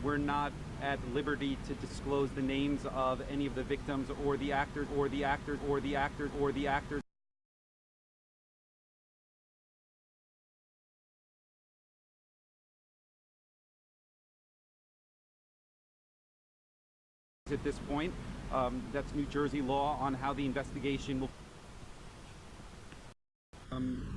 We're not at liberty to disclose the names of any of the victims or the actors or the actors or the actors or the actors. At this point, that's New Jersey law on how the investigation will.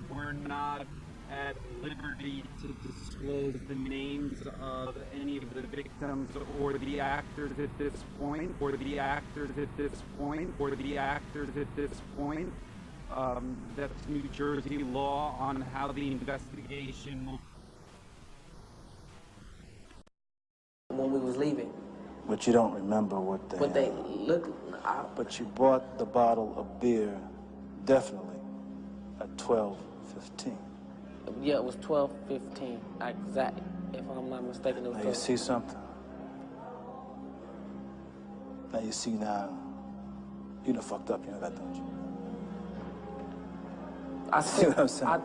We're not at liberty to disclose the names of any of the victims or the actors at this point, or the actors at this point, or the actors at this point. That's New Jersey law on how the investigation will. When we was leaving. But you don't remember what they looked. But you bought the bottle of beer, definitely, at 12:15. Yeah, it was 12:15, exactly. If I'm not mistaken, it was. Now you see something? Now you see now, you done fucked up, you know that, don't you? I see what I'm saying? I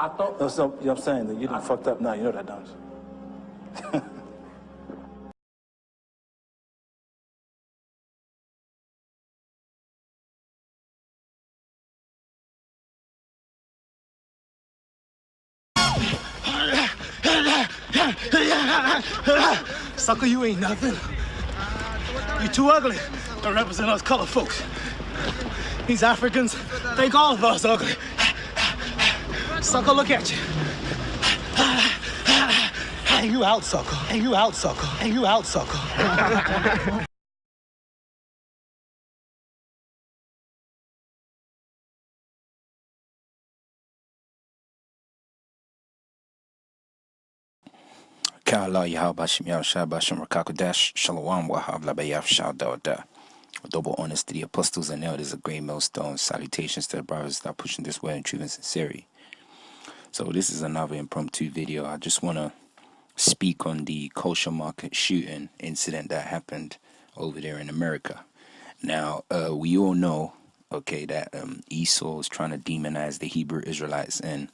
thought. No, so, you know what I'm saying? That you done fucked up now, you know that, don't you? Sucker, you ain't nothing. You too ugly to represent us color folks. These Africans think all of us ugly. Sucker, look at you. Hey, you out, sucker. Hey, you out, sucker. Hey, you out, sucker. YAHAWAH, SHAPATYAM, Rakakadash, Shalom, YAHAWAH, double honors to the apostles and elders of great millstone. Salutations to the brothers that are pushing this word in truth and sincerity. So this is another impromptu video. I just want to speak on the kosher market shooting incident that happened over there in America. Now, we all know, okay, that Esau is trying to demonize the Hebrew Israelites, and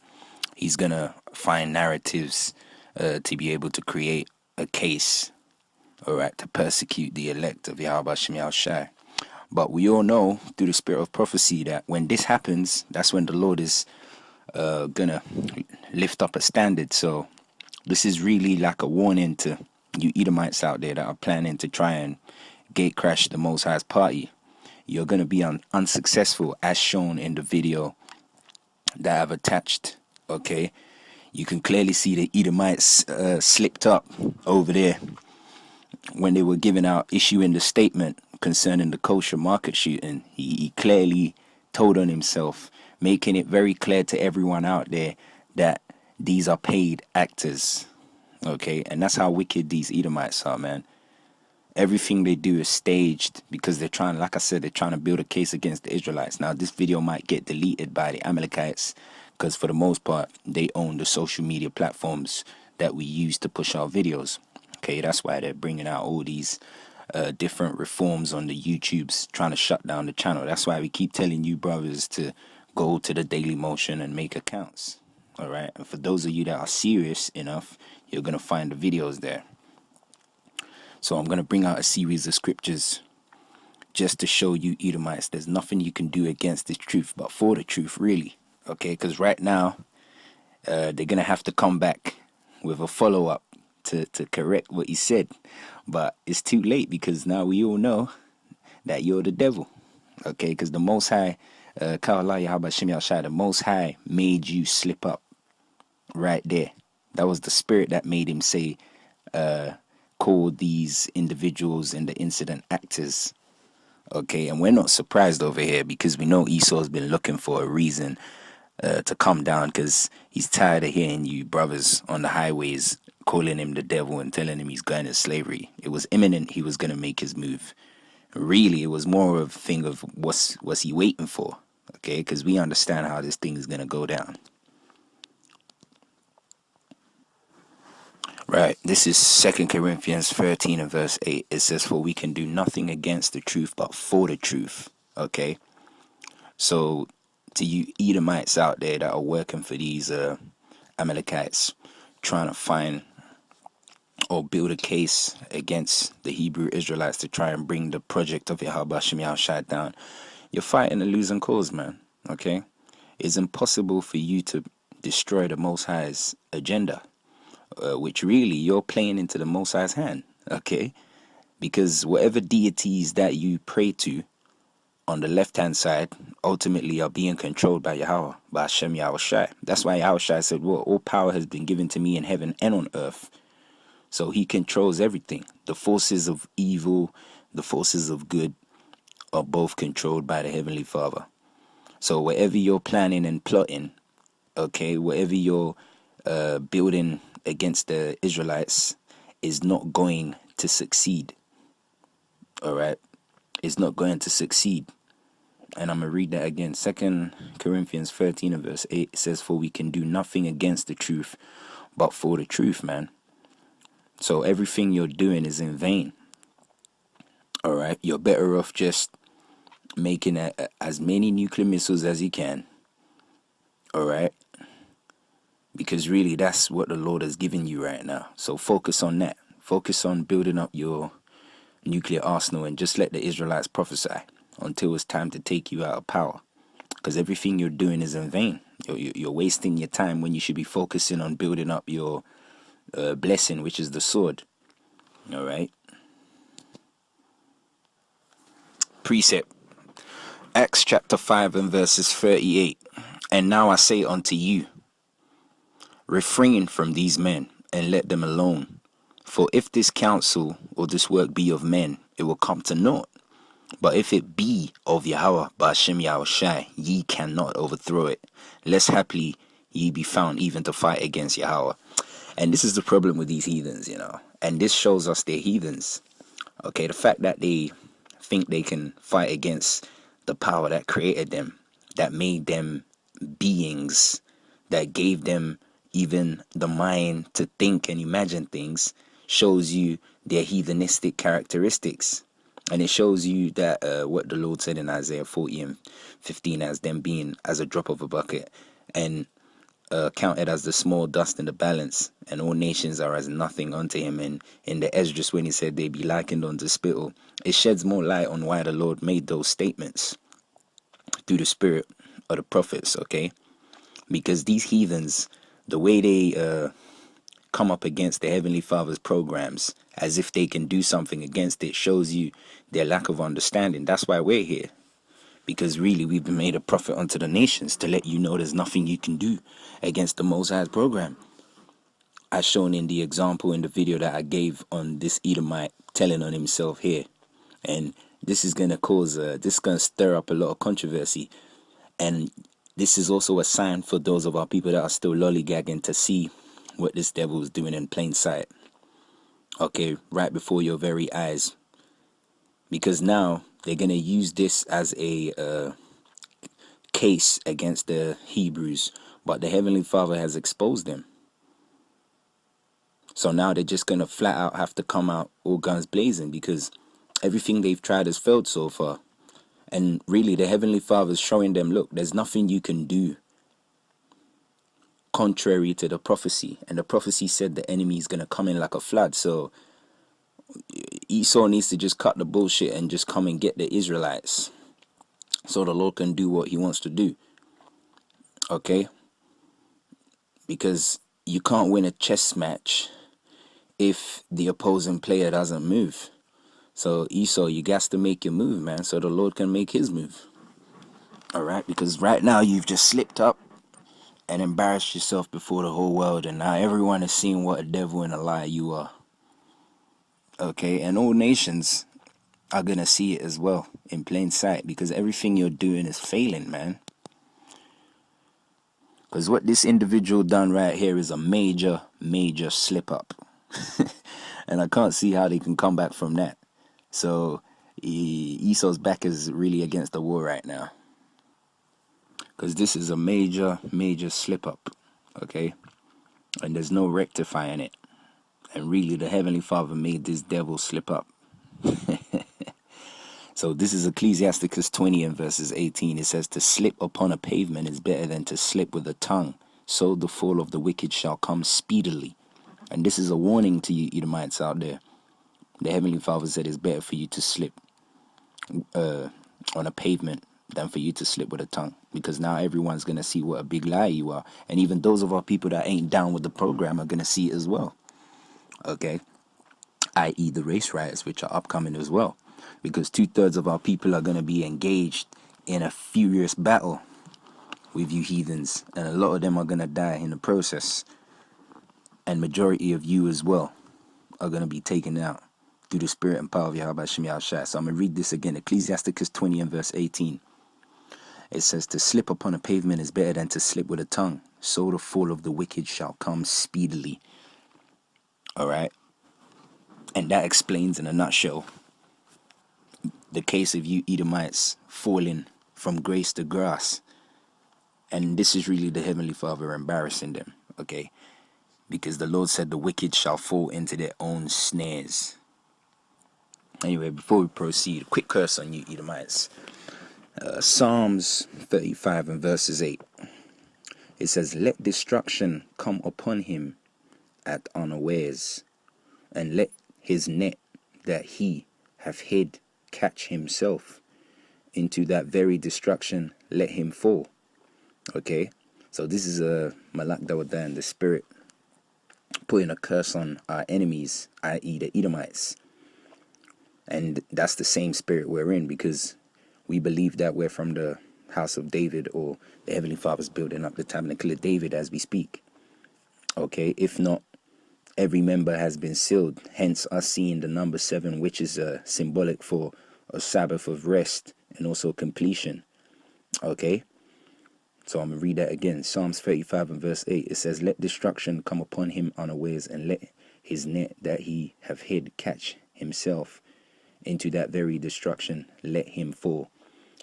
he's going to find narratives to be able to create a case, all right, to persecute the elect of Yahweh Shem Shai. But we all know through the spirit of prophecy that when this happens, that's when the Lord is gonna lift up a standard. So this is really like a warning to you Edomites out there that are planning to try and gate crash the Most High's party. You're gonna be unsuccessful, as shown in the video that I've attached. Okay, you can clearly see the Edomites slipped up over there when they were issuing the statement concerning the kosher market shooting. He clearly told on himself, making it very clear to everyone out there that these are paid actors. Okay, and that's how wicked these Edomites are, man. Everything they do is staged because they're trying, like I said, they're trying to build a case against the Israelites. Now, this video might get deleted by the Amalekites because for the most part, they own the social media platforms that we use to push our videos. Okay, that's why they're bringing out all these different reforms on the YouTubes, trying to shut down the channel. That's why we keep telling you brothers to go to the Daily Motion and make accounts. All right, and for those of you that are serious enough, you're going to find the videos there. So I'm going to bring out a series of scriptures just to show you Edomites there's nothing you can do against this truth but for the truth, really. Okay, because right now they're going to have to come back with a follow-up to correct what he said. But it's too late because now we all know that you're the devil. Okay, because the Most High, the Most High made you slip up right there. That was the spirit that made him say, call these individuals in the incident actors. Okay, and we're not surprised over here because we know Esau's been looking for a reason to come down, because he's tired of hearing you brothers on the highways calling him the devil and telling him he's going to slavery. It was imminent he was going to make his move. Really, it was more of a thing of what's he waiting for. Okay, because we understand how this thing is going to go down. Right, this is 2 Corinthians 13 and verse 8. It says, for we can do nothing against the truth but for the truth. Okay, so to you Edomites out there that are working for these Amalekites, trying to find or build a case against the Hebrew Israelites to try and bring the project of YAHWAH down, you're fighting a losing cause, man. Okay? It's impossible for you to destroy the Most High's agenda, which really you're playing into the Most High's hand. Okay? Because whatever deities that you pray to on the left-hand side ultimately are being controlled by Yahweh, by Hashem Yahushai. That's why Yahushai said, well, all power has been given to me in heaven and on earth. So he controls everything. The forces of evil, the forces of good are both controlled by the Heavenly Father. So whatever you're planning and plotting, okay, whatever you're building against the Israelites is not going to succeed. All right? It's not going to succeed. And I'm going to read that again. 2 Corinthians 13 and verse 8 says, for we can do nothing against the truth, but for the truth, man. So everything you're doing is in vain. All right? You're better off just making as many nuclear missiles as you can. All right? Because really that's what the Lord has given you right now. So focus on that. Focus on building up your nuclear arsenal and just let the Israelites prophesy until it's time to take you out of power. Because everything you're doing is in vain. You're wasting your time when you should be focusing on building up your blessing, which is the sword. All right? Precept. Acts chapter 5 and verses 38. And now I say unto you, refrain from these men and let them alone. For if this counsel or this work be of men, it will come to naught. But if it be of Yahweh by Hashem Yahushai, ye cannot overthrow it, lest haply ye be found even to fight against Yahweh. And this is the problem with these heathens, you know. And this shows us they're heathens. Okay, the fact that they think they can fight against the power that created them, that made them beings, that gave them even the mind to think and imagine things, shows you their heathenistic characteristics. And it shows you that what the Lord said in Isaiah 40 and 15 as them being as a drop of a bucket and counted as the small dust in the balance, and all nations are as nothing unto him. And in the Esdras, when he said they be likened unto spittle, it sheds more light on why the Lord made those statements through the spirit of the prophets, okay? Because these heathens, the way they come up against the Heavenly Father's programs as if they can do something against it shows you their lack of understanding. That's why we're here. Because really we've been made a prophet unto the nations to let you know there's nothing you can do against the Most High's program. As shown in the example in the video that I gave on this Edomite telling on himself here. And this is going to cause, this is going to stir up a lot of controversy. And this is also a sign for those of our people that are still lollygagging to see what this devil is doing in plain sight. Okay, right before your very eyes. Because now they're going to use this as a case against the Hebrews. But the Heavenly Father has exposed them. So now they're just going to flat out have to come out all guns blazing because everything they've tried has failed so far. And really the Heavenly Father is showing them, look, there's nothing you can do contrary to the prophecy. And the prophecy said the enemy is going to come in like a flood. So Esau needs to just cut the bullshit and just come and get the Israelites so the Lord can do what he wants to do. Okay? Because you can't win a chess match if the opposing player doesn't move. So Esau, you got to make your move, man, so the Lord can make his move. All right? Because right now you've just slipped up and embarrassed yourself before the whole world, and now everyone is seeing what a devil and a liar you are. Okay? And all nations are going to see it as well in plain sight because everything you're doing is failing, man. Because what this individual done right here is a major, major slip up. And I can't see how they can come back from that. So Esau's back is really against the wall right now. Because this is a major, major slip up. Okay? And there's no rectifying it. And really the Heavenly Father made this devil slip up. So this is Ecclesiasticus 20 and verses 18. It says, to slip upon a pavement is better than to slip with the tongue. So the fall of the wicked shall come speedily. And this is a warning to you Edomites out there. The Heavenly Father said it's better for you to slip on a pavement than for you to slip with a tongue, because now everyone's going to see what a big lie you are. And even those of our people that ain't down with the program are going to see it as well. Okay? I.e. the race riots, which are upcoming as well. Because 2/3 of our people are going to be engaged in a furious battle with you heathens. And a lot of them are going to die in the process. And majority of you as well are going to be taken out through the spirit and power of Yahweh Shem Yahushua. So I'm going to read this again. Ecclesiasticus 20 and verse 18. It says, to slip upon a pavement is better than to slip with a tongue. So the fall of the wicked shall come speedily. All right. And that explains in a nutshell the case of you Edomites falling from grace to grass. And this is really the Heavenly Father embarrassing them. Okay. Because the Lord said the wicked shall fall into their own snares. Anyway, before we proceed, a quick curse on you Edomites. Psalms 35 and verses 8. It says, let destruction come upon him at unawares, and let his net that he hath hid catch himself. Into that very destruction let him fall. Okay, so this is a Malak Dawadan, the spirit, putting a curse on our enemies, i.e. the Edomites. And that's the same spirit we're in, because we believe that we're from the house of David, or the Heavenly Father's building up the tabernacle of David as we speak. Okay, if not, every member has been sealed, hence us seeing the number 7, which is symbolic for a Sabbath of rest and also completion. Okay, so I'm going to read that again. Psalms 35 and verse 8, it says, let destruction come upon him unawares, and let his net that he have hid catch himself. Into that very destruction let him fall.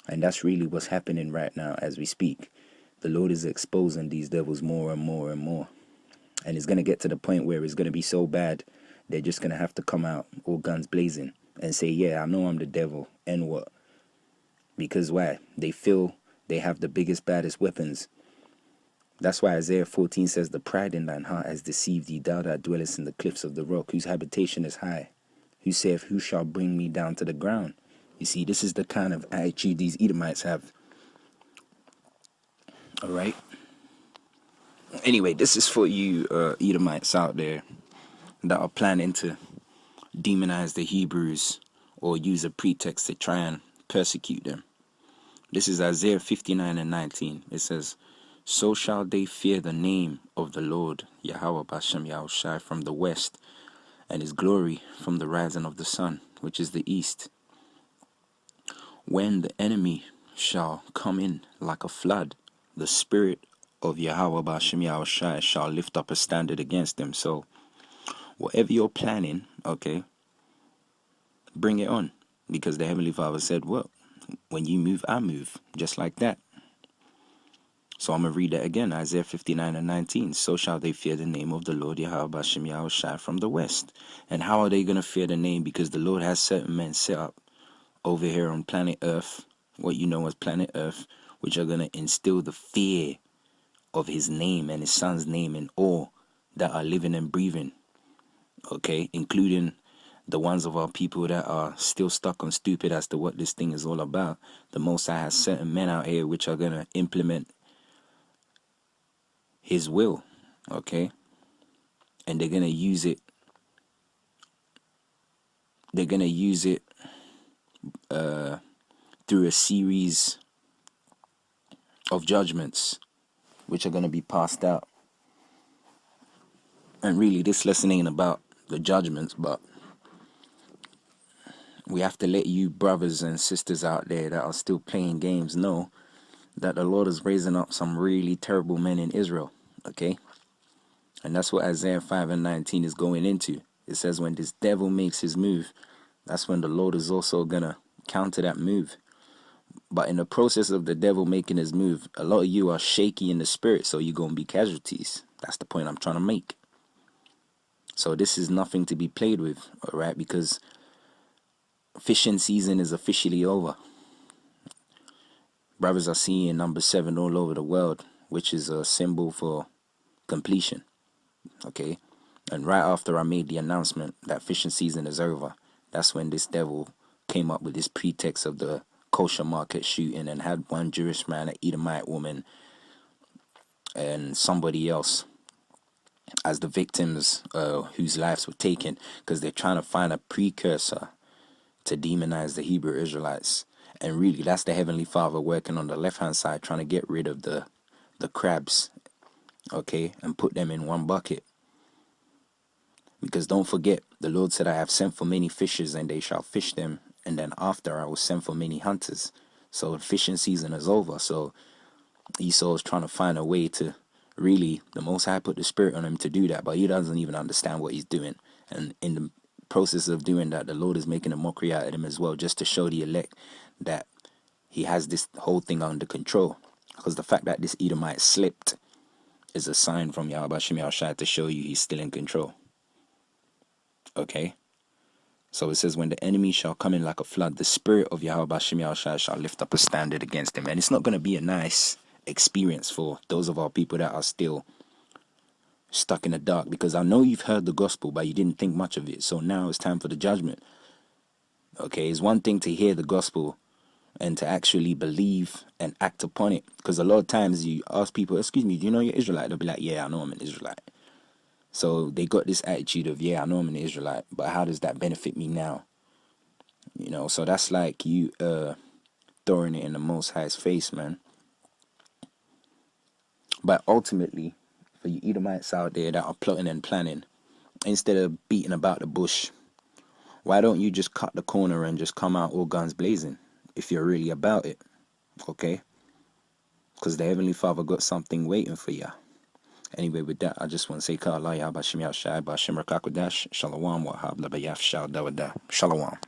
And that's really what's happening right now as we speak. The Lord is exposing these devils more and more and more. And it's going to get to the point where it's going to be so bad, they're just going to have to come out all guns blazing and say, yeah, I know I'm the devil, and what? Because why? They feel they have the biggest, baddest weapons. That's why Isaiah 14 says, the pride in thine heart has deceived thee, thou that dwellest in the cliffs of the rock, whose habitation is high. Who saith, who shall bring me down to the ground? You see, this is the kind of attitude these Edomites have. All right. Anyway, this is for you Edomites out there that are planning to demonize the Hebrews or use a pretext to try and persecute them. This is Isaiah 59 and 19. It says, so shall they fear the name of the Lord, Yahawah Bashem Yahushai, from the west, and his glory from the rising of the sun, which is the east. When the enemy shall come in like a flood, the spirit of Yahawah Bashem Yahushai shall lift up a standard against them. So whatever you're planning, okay, bring it on. Because the Heavenly Father said, well, when you move, I move. Just like that. So I'm going to read that again. Isaiah 59 and 19. So shall they fear the name of the Lord Yahawah Bashem Yahushai from the west. And how are they going to fear the name? Because the Lord has certain men set up over here on planet Earth, what you know as planet Earth, which are going to instill the fear of his name and his son's name in all that are living and breathing. Okay, including the ones of our people that are still stuck on stupid as to what this thing is all about. The Most High has certain men out here which are going to implement his will, okay? And they're going to use it. They're going to use it through a series of judgments which are going to be passed out. And really, this lesson ain't about the judgments, but we have to let you brothers and sisters out there that are still playing games know that the Lord is raising up some really terrible men in Israel, okay? And that's what Isaiah 5 and 19 is going into. It says when this devil makes his move, that's when the Lord is also going to counter that move. But in the process of the devil making his move, a lot of you are shaky in the spirit, so you're going to be casualties. That's the point I'm trying to make. So this is nothing to be played with, all right? Because fishing season is officially over. Brothers are seeing number 7 all over the world, which is a symbol for completion, okay? And right after I made the announcement that fishing season is over, that's when this devil came up with this pretext of the kosher market shooting and had one Jewish man, an Edomite woman, and somebody else as the victims whose lives were taken, because they're trying to find a precursor to demonize the Hebrew Israelites. And really, that's the Heavenly Father working on the left-hand side, trying to get rid of the crabs, okay, and put them in one bucket. Because don't forget, the Lord said, I have sent for many fishers, and they shall fish them. And then after, I will send for many hunters. So the fishing season is over. So Esau is trying to find a way to really, the Most High put the Spirit on him to do that, but he doesn't even understand what he's doing. And in the process of doing that, the Lord is making a mockery out of him as well, just to show the elect that he has this whole thing under control. Because the fact that this Edomite slipped is a sign from Yahweh Shem Yahushua to show you he's still in control. Okay? So it says, when the enemy shall come in like a flood, the Spirit of Yahweh Shem Yahushua shall lift up a standard against him. And it's not going to be a nice experience for those of our people that are still stuck in the dark, because I know you've heard the gospel, but you didn't think much of it. So now it's time for the judgment. Okay, it's one thing to hear the gospel and to actually believe and act upon it, because a lot of times you ask people, excuse me, do you know you're Israelite? They'll be like, yeah, I know I'm an Israelite. So they got this attitude of, yeah, I know I'm an Israelite, but how does that benefit me now? You know, so that's like you throwing it in the Most High's face, man. But ultimately, for you Edomites out there that are plotting and planning, instead of beating about the bush, why don't you just cut the corner and just come out all guns blazing if you're really about it? Okay? Because the Heavenly Father got something waiting for you. Anyway, with that, I just want to say, Ka'Allah, Yahweh Shem Yahushua, Ba'Shem Rakakodash, Shalom, Wahab, Labayaf, Shal Dawada. Shalom.